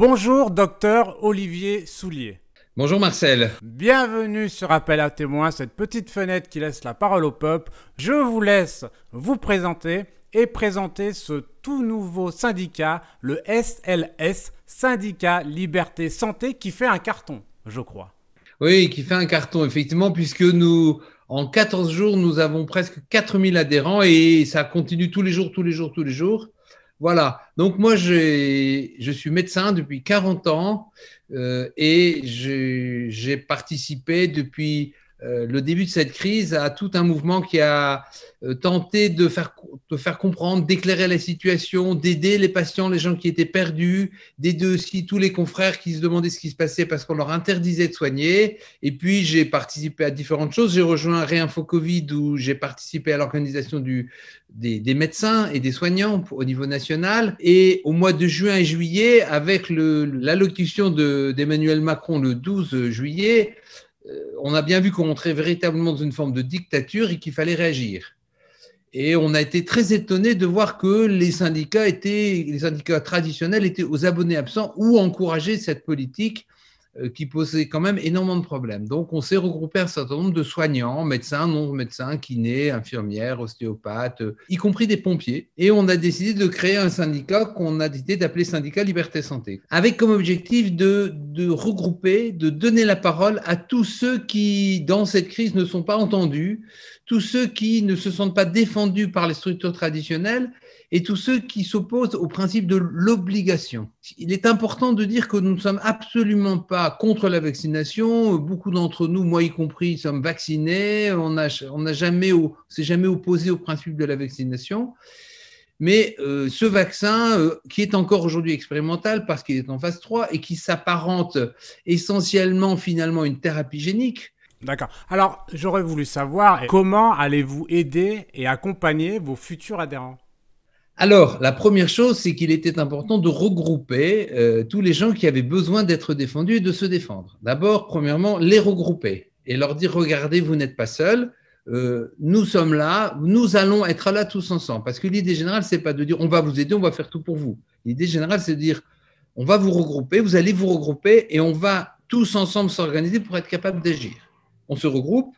Bonjour, docteur Olivier Soulier. Bonjour Marcel. Bienvenue sur Appel à témoins, cette petite fenêtre qui laisse la parole au peuple. Je vous laisse vous présenter et présenter ce tout nouveau syndicat, le SLS, Syndicat Liberté Santé, qui fait un carton, je crois. Oui, qui fait un carton, effectivement, puisque nous, en 14 jours, nous avons presque 4000 adhérents et ça continue tous les jours. Voilà, donc moi, je suis médecin depuis 40 ans et j'ai participé depuis le début de cette crise à tout un mouvement qui a tenté de faire comprendre, d'éclairer la situation, d'aider les patients, les gens qui étaient perdus, d'aider aussi tous les confrères qui se demandaient ce qui se passait parce qu'on leur interdisait de soigner. Et puis, j'ai participé à différentes choses. J'ai rejoint Réinfo Covid où j'ai participé à l'organisation des médecins et des soignants au niveau national. Et au mois de juin et juillet, avec l'allocution d'Emmanuel Macron le 12 juillet, on a bien vu qu'on entrait véritablement dans une forme de dictature et qu'il fallait réagir. Et on a été très étonnés de voir que les syndicats traditionnels étaient aux abonnés absents ou encourageaient cette politique qui posait quand même énormément de problèmes. Donc, on s'est regroupé un certain nombre de soignants, médecins, non-médecins, kinés, infirmières, ostéopathes, y compris des pompiers. Et on a décidé de créer un syndicat qu'on a décidé d'appeler Syndicat Liberté Santé, avec comme objectif de regrouper, de donner la parole à tous ceux qui, dans cette crise, ne sont pas entendus, tous ceux qui ne se sentent pas défendus par les structures traditionnelles et tous ceux qui s'opposent au principe de l'obligation. Il est important de dire que nous ne sommes absolument pas contre la vaccination. Beaucoup d'entre nous, moi y compris, sommes vaccinés. On s'est jamais opposé au principe de la vaccination. Mais ce vaccin, qui est encore aujourd'hui expérimental parce qu'il est en phase 3 et qui s'apparente essentiellement finalement à une thérapie génique. D'accord. Alors, j'aurais voulu savoir comment allez-vous aider et accompagner vos futurs adhérents ? Alors, la première chose, c'est qu'il était important de regrouper tous les gens qui avaient besoin d'être défendus et de se défendre. D'abord, premièrement, les regrouper et leur dire, regardez, vous n'êtes pas seuls, nous sommes là, nous allons être là tous ensemble. Parce que l'idée générale, ce n'est pas de dire, on va vous aider, on va faire tout pour vous. L'idée générale, c'est de dire, on va vous regrouper, vous allez vous regrouper et on va tous ensemble s'organiser pour être capable d'agir. On se regroupe.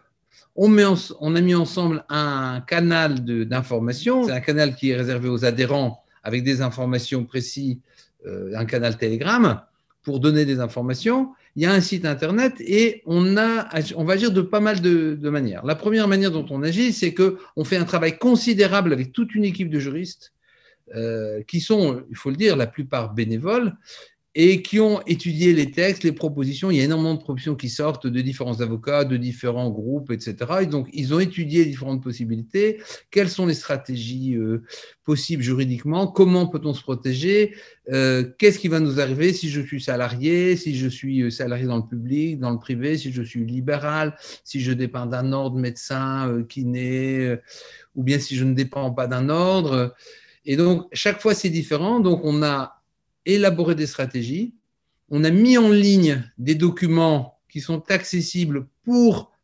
On a mis ensemble un canal d'information. C'est un canal qui est réservé aux adhérents avec des informations précises, un canal Telegram pour donner des informations. Il y a un site internet et on va agir de pas mal de manières. La première manière dont on agit, c'est qu'on fait un travail considérable avec toute une équipe de juristes qui sont, il faut le dire, la plupart bénévoles, et qui ont étudié les textes, les propositions. Il y a énormément de propositions qui sortent de différents avocats, de différents groupes, etc. Et donc, ils ont étudié les différentes possibilités. Quelles sont les stratégies possibles juridiquement? Comment peut-on se protéger? Qu'est-ce qui va nous arriver si je suis salarié, si je suis salarié dans le public, dans le privé, si je suis libéral, si je dépends d'un ordre médecin, kiné, ou bien si je ne dépends pas d'un ordre. Et donc, chaque fois, c'est différent. Donc, on a élaborer des stratégies. On a mis en ligne des documents qui sont accessibles pour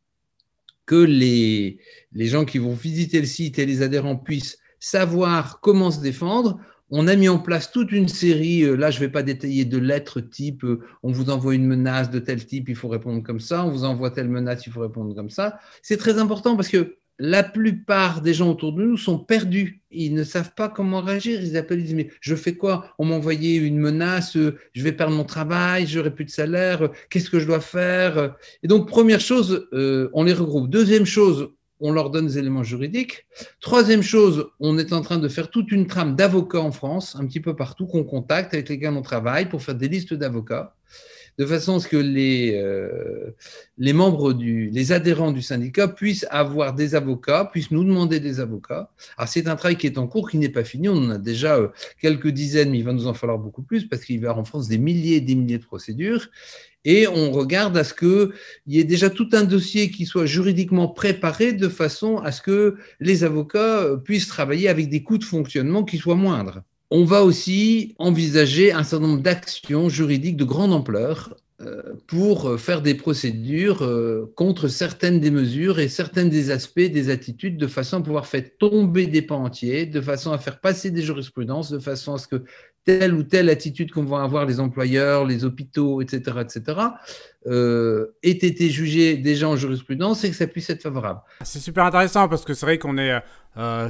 que les gens qui vont visiter le site et les adhérents puissent savoir comment se défendre. On a mis en place toute une série, là je ne vais pas détailler, de lettres type on vous envoie une menace de tel type, il faut répondre comme ça, on vous envoie telle menace, il faut répondre comme ça. C'est très important parce que la plupart des gens autour de nous sont perdus. Ils ne savent pas comment réagir. Ils appellent, ils disent, mais je fais quoi? On m'a envoyé une menace, je vais perdre mon travail, j'aurai plus de salaire, qu'est-ce que je dois faire? Et donc, première chose, on les regroupe. Deuxième chose, on leur donne des éléments juridiques. Troisième chose, on est en train de faire toute une trame d'avocats en France, un petit peu partout, qu'on contacte, avec lesquels on travaille pour faire des listes d'avocats, de façon à ce que les membres les adhérents du syndicat puissent avoir des avocats, puissent nous demander des avocats. Alors, c'est un travail qui est en cours, qui n'est pas fini. On en a déjà quelques dizaines, mais il va nous en falloir beaucoup plus parce qu'il va y avoir en France des milliers et des milliers de procédures. Et on regarde à ce qu'il y ait déjà tout un dossier qui soit juridiquement préparé de façon à ce que les avocats puissent travailler avec des coûts de fonctionnement qui soient moindres. On va aussi envisager un certain nombre d'actions juridiques de grande ampleur pour faire des procédures contre certaines des mesures et certains des aspects des attitudes, de façon à pouvoir faire tomber des pans entiers, de façon à faire passer des jurisprudences, de façon à ce que telle ou telle attitude qu'on va avoir les employeurs, les hôpitaux, etc., ait été jugée déjà en jurisprudence et que ça puisse être favorable. C'est super intéressant parce que c'est vrai qu'on est,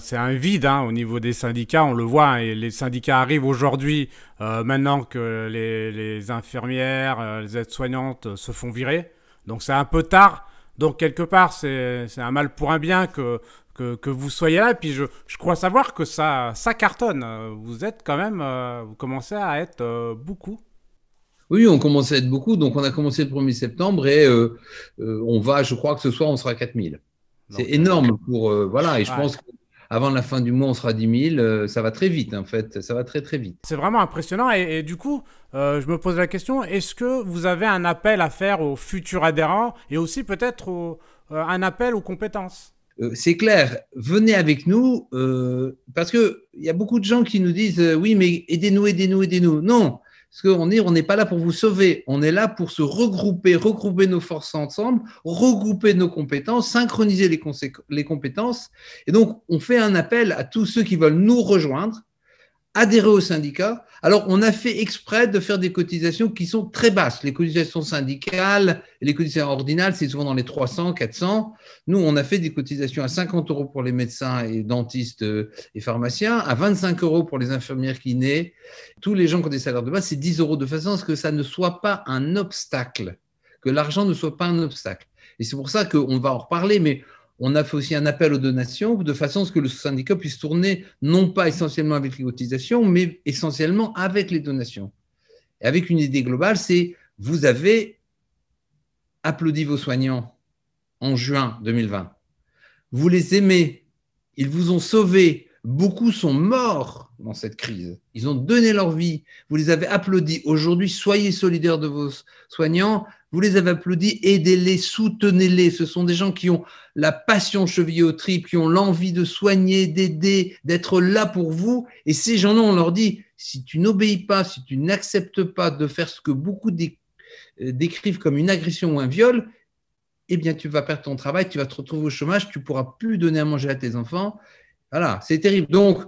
c'est un vide au niveau des syndicats, on le voit, hein, et les syndicats arrivent aujourd'hui, maintenant que les infirmières, les aides-soignantes se font virer. Donc c'est un peu tard. Donc quelque part, c'est un mal pour un bien que vous soyez là. Et puis je crois savoir que ça cartonne. Vous êtes quand même, vous commencez à être beaucoup. Oui, on commence à être beaucoup. Donc, on a commencé le 1er septembre et on va, je crois que ce soir, on sera à 4 000. C'est Donc, énorme pour. Voilà. Et je ouais. pense qu'avant la fin du mois, on sera à 10 000. Ça va très vite, en fait. Ça va très, très vite. C'est vraiment impressionnant. Et du coup, je me pose la question, est-ce que vous avez un appel à faire aux futurs adhérents et aussi peut-être un appel aux compétences? C'est clair, venez avec nous parce qu'il y a beaucoup de gens qui nous disent oui, mais aidez-nous, aidez-nous, aidez-nous. Non, parce qu'on n'est pas là pour vous sauver, on est là pour se regrouper nos forces ensemble, regrouper nos compétences, synchroniser les compétences. Et donc, on fait un appel à tous ceux qui veulent nous rejoindre, adhérer au syndicat. Alors, on a fait exprès de faire des cotisations qui sont très basses. Les cotisations syndicales et les cotisations ordinales, c'est souvent dans les 300, 400. Nous, on a fait des cotisations à 50 € pour les médecins et dentistes et pharmaciens, à 25 € pour les infirmières kinés. Tous les gens qui ont des salaires de base, c'est 10 € de façon à ce que ça ne soit pas un obstacle, que l'argent ne soit pas un obstacle. Et c'est pour ça qu'on va en reparler, mais on a fait aussi un appel aux donations de façon à ce que le syndicat puisse tourner non pas essentiellement avec les cotisations, mais essentiellement avec les donations. Et avec une idée globale, c'est vous avez applaudi vos soignants en juin 2020. Vous les aimez, ils vous ont sauvés. Beaucoup sont morts dans cette crise. Ils ont donné leur vie. Vous les avez applaudis. Aujourd'hui, soyez solidaires de vos soignants. Vous les avez applaudis, aidez-les, soutenez-les. Ce sont des gens qui ont la passion chevillée aux tripes, qui ont l'envie de soigner, d'aider, d'être là pour vous. Et ces gens-là, on leur dit, si tu n'obéis pas, si tu n'acceptes pas de faire ce que beaucoup décrivent comme une agression ou un viol, eh bien, tu vas perdre ton travail, tu vas te retrouver au chômage, tu ne pourras plus donner à manger à tes enfants. Voilà, c'est terrible. Donc,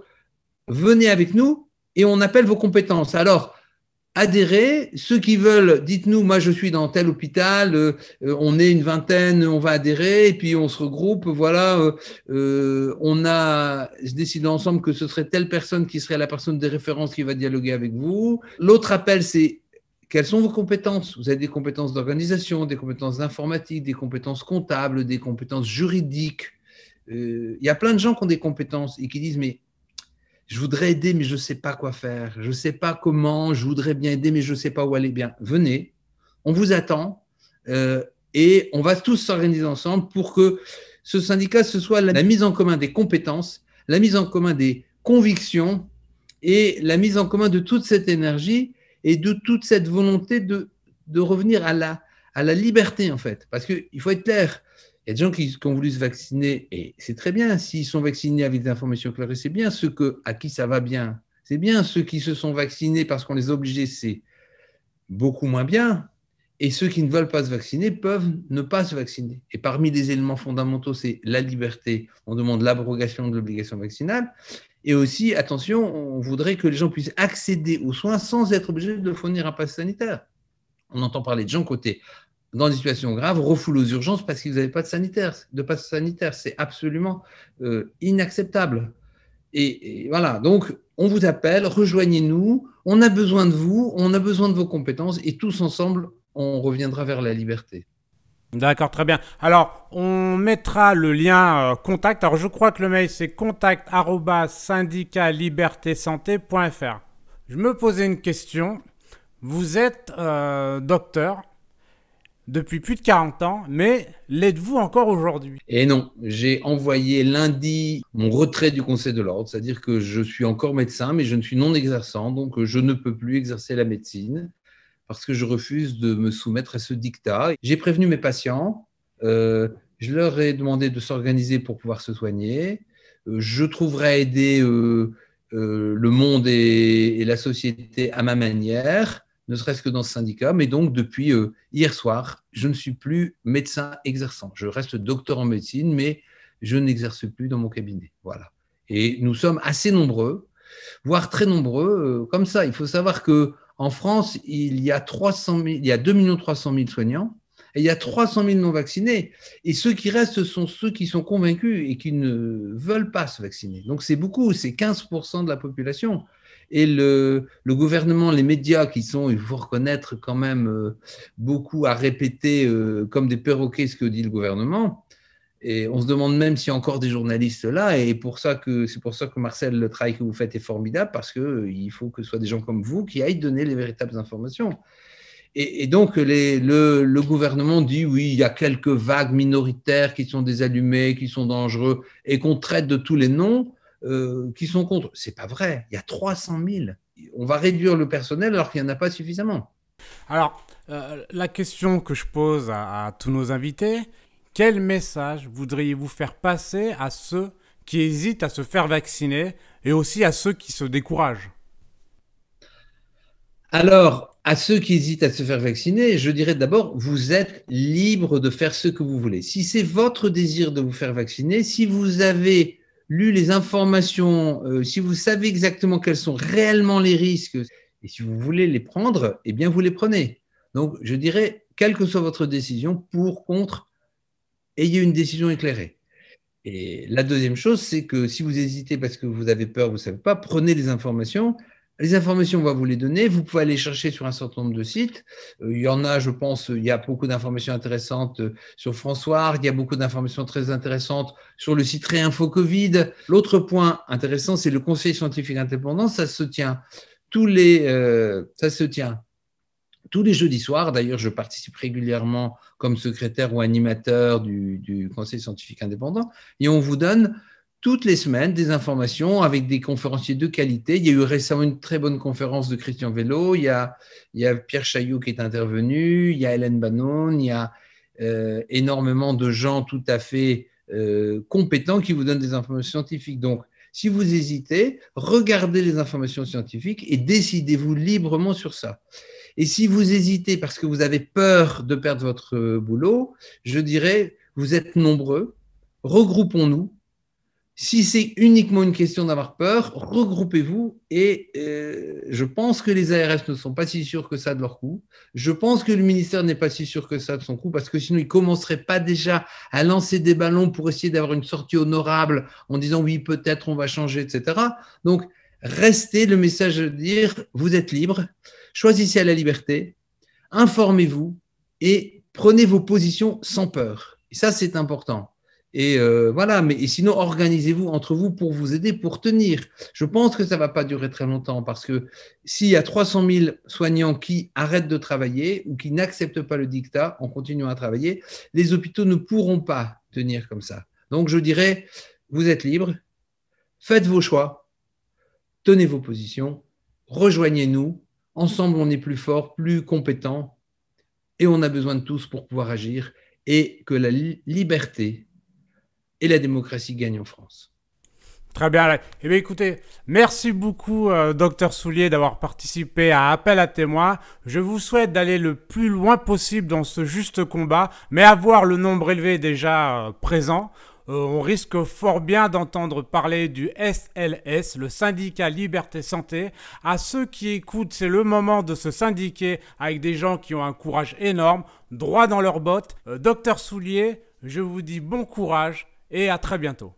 venez avec nous et on appelle vos compétences. Alors, adhérez. Ceux qui veulent, dites-nous, moi je suis dans tel hôpital, on est une vingtaine, on va adhérer et puis on se regroupe. Voilà, on a décidé ensemble que ce serait telle personne qui serait la personne de référence qui va dialoguer avec vous. L'autre appel, c'est quelles sont vos compétences? Vous avez des compétences d'organisation, des compétences d'informatique, des compétences comptables, des compétences juridiques. Il y a plein de gens qui ont des compétences et qui disent mais je voudrais aider, mais je ne sais pas quoi faire. Je ne sais pas comment. Je voudrais bien aider, mais je ne sais pas où aller. Bien, venez. On vous attend et on va tous s'organiser ensemble pour que ce syndicat, ce soit la mise en commun des compétences, la mise en commun des convictions et la mise en commun de toute cette énergie et de toute cette volonté de revenir à la liberté, en fait. Parce qu'il faut être clair. Il y a des gens qui ont voulu se vacciner, et c'est très bien. S'ils sont vaccinés avec des informations claires, c'est bien. Ceux à qui ça va bien, c'est bien. Ceux qui se sont vaccinés parce qu'on les a obligés, c'est beaucoup moins bien. Et ceux qui ne veulent pas se vacciner peuvent ne pas se vacciner. Et parmi les éléments fondamentaux, c'est la liberté. On demande l'abrogation de l'obligation vaccinale. Et aussi, attention, on voudrait que les gens puissent accéder aux soins sans être obligés de fournir un pass sanitaire. On entend parler de gens côté dans des situations graves, refoulés aux urgences parce qu'ils n'avaient pas de passe sanitaire. C'est absolument inacceptable. Et voilà, donc on vous appelle, rejoignez-nous, on a besoin de vous, on a besoin de vos compétences et tous ensemble, on reviendra vers la liberté. D'accord, très bien. Alors, on mettra le lien contact. Alors, je crois que le mail, c'est contact@syndicatlibertésanté.fr. Je me posais une question. Vous êtes docteur depuis plus de 40 ans, mais l'êtes-vous encore aujourd'hui? Et non, j'ai envoyé lundi mon retrait du Conseil de l'Ordre, c'est-à-dire que je suis encore médecin, mais je ne suis non exerçant, donc je ne peux plus exercer la médecine parce que je refuse de me soumettre à ce dictat. J'ai prévenu mes patients, je leur ai demandé de s'organiser pour pouvoir se soigner. Je trouverai à aider le monde et la société à ma manière, ne serait-ce que dans ce syndicat. Mais donc, depuis hier soir, je ne suis plus médecin exerçant. Je reste docteur en médecine, mais je n'exerce plus dans mon cabinet. Voilà. Et nous sommes assez nombreux. voire très nombreux, comme ça. Il faut savoir qu'en France, il y a 2 300 000 soignants et il y a 300 000 non vaccinés. Et ceux qui restent, ce sont ceux qui sont convaincus et qui ne veulent pas se vacciner. Donc c'est beaucoup, c'est 15% de la population. Et le gouvernement, les médias qui sont, il faut reconnaître quand même, beaucoup à répéter comme des perroquets ce que dit le gouvernement. Et on se demande même s'il y a encore des journalistes là. Et c'est pour ça que Marcel, le travail que vous faites est formidable, parce qu'il faut que ce soit des gens comme vous qui aillent donner les véritables informations. Et donc, le gouvernement dit oui, il y a quelques vagues minoritaires qui sont des allumés, qui sont dangereux, et qu'on traite de tous les noms. Qui sont contre. C'est pas vrai. Il y a 300 000. On va réduire le personnel alors qu'il n'y en a pas suffisamment. Alors, la question que je pose à tous nos invités, quel message voudriez-vous faire passer à ceux qui hésitent à se faire vacciner et aussi à ceux qui se découragent? Alors, à ceux qui hésitent à se faire vacciner, je dirais d'abord, vous êtes libre de faire ce que vous voulez. Si c'est votre désir de vous faire vacciner, si vous avez lu les informations, si vous savez exactement quels sont réellement les risques, et si vous voulez les prendre, eh bien, vous les prenez. Donc, je dirais, quelle que soit votre décision, pour, contre, ayez une décision éclairée. Et la deuxième chose, c'est que si vous hésitez parce que vous avez peur, vous ne savez pas, prenez les informations. Les informations, on va vous les donner. Vous pouvez aller chercher sur un certain nombre de sites. Il y en a, je pense, il y a beaucoup d'informations intéressantes sur François. Il y a beaucoup d'informations très intéressantes sur le site Réinfo Covid. L'autre point intéressant, c'est le Conseil scientifique indépendant. Ça se tient tous les jeudis soirs. D'ailleurs, je participe régulièrement comme secrétaire ou animateur du Conseil scientifique indépendant. Et on vous donne toutes les semaines des informations avec des conférenciers de qualité. Il y a eu récemment une très bonne conférence de Christian Vélo. Il y a Pierre Chaillot qui est intervenu. Il y a Hélène Bannon. Il y a énormément de gens tout à fait compétents qui vous donnent des informations scientifiques. Donc, si vous hésitez, regardez les informations scientifiques et décidez-vous librement sur ça. Et si vous hésitez parce que vous avez peur de perdre votre boulot, je dirais, vous êtes nombreux, regroupons-nous. Si c'est uniquement une question d'avoir peur, regroupez-vous et je pense que les ARS ne sont pas si sûrs que ça de leur coup. Je pense que le ministère n'est pas si sûr que ça de son coup parce que sinon, ils ne commenceraient pas déjà à lancer des ballons pour essayer d'avoir une sortie honorable en disant oui, peut-être on va changer, etc. Donc, restez le message de dire vous êtes libre, choisissez à la liberté, informez-vous et prenez vos positions sans peur. Et ça, c'est important. Et voilà, mais sinon, organisez-vous entre vous pour vous aider, pour tenir. Je pense que ça ne va pas durer très longtemps parce que s'il y a 300 000 soignants qui arrêtent de travailler ou qui n'acceptent pas le dictat en continuant à travailler, les hôpitaux ne pourront pas tenir comme ça. Donc, je dirais, vous êtes libres, faites vos choix, tenez vos positions, rejoignez-nous. Ensemble, on est plus forts, plus compétents et on a besoin de tous pour pouvoir agir et que la liberté et la démocratie gagne en France. Très bien. Eh bien, écoutez, merci beaucoup, Dr Soulier, d'avoir participé à Appel à témoins. Je vous souhaite d'aller le plus loin possible dans ce juste combat, mais avoir le nombre élevé déjà présent. On risque fort bien d'entendre parler du SLS, le syndicat Liberté Santé. À ceux qui écoutent, c'est le moment de se syndiquer avec des gens qui ont un courage énorme, droit dans leurs bottes. Dr Soulier, je vous dis bon courage et à très bientôt.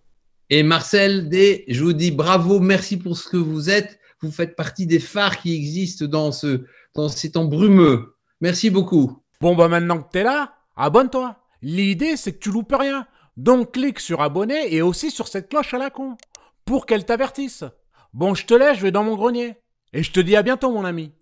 Et Marcel D, je vous dis bravo, merci pour ce que vous êtes. Vous faites partie des phares qui existent dans ces temps brumeux. Merci beaucoup. Bon, bah maintenant que t'es là, abonne-toi. L'idée, c'est que tu loupes rien. Donc, clique sur abonner et aussi sur cette cloche à la con pour qu'elle t'avertisse. Bon, je te laisse, je vais dans mon grenier. Et je te dis à bientôt, mon ami.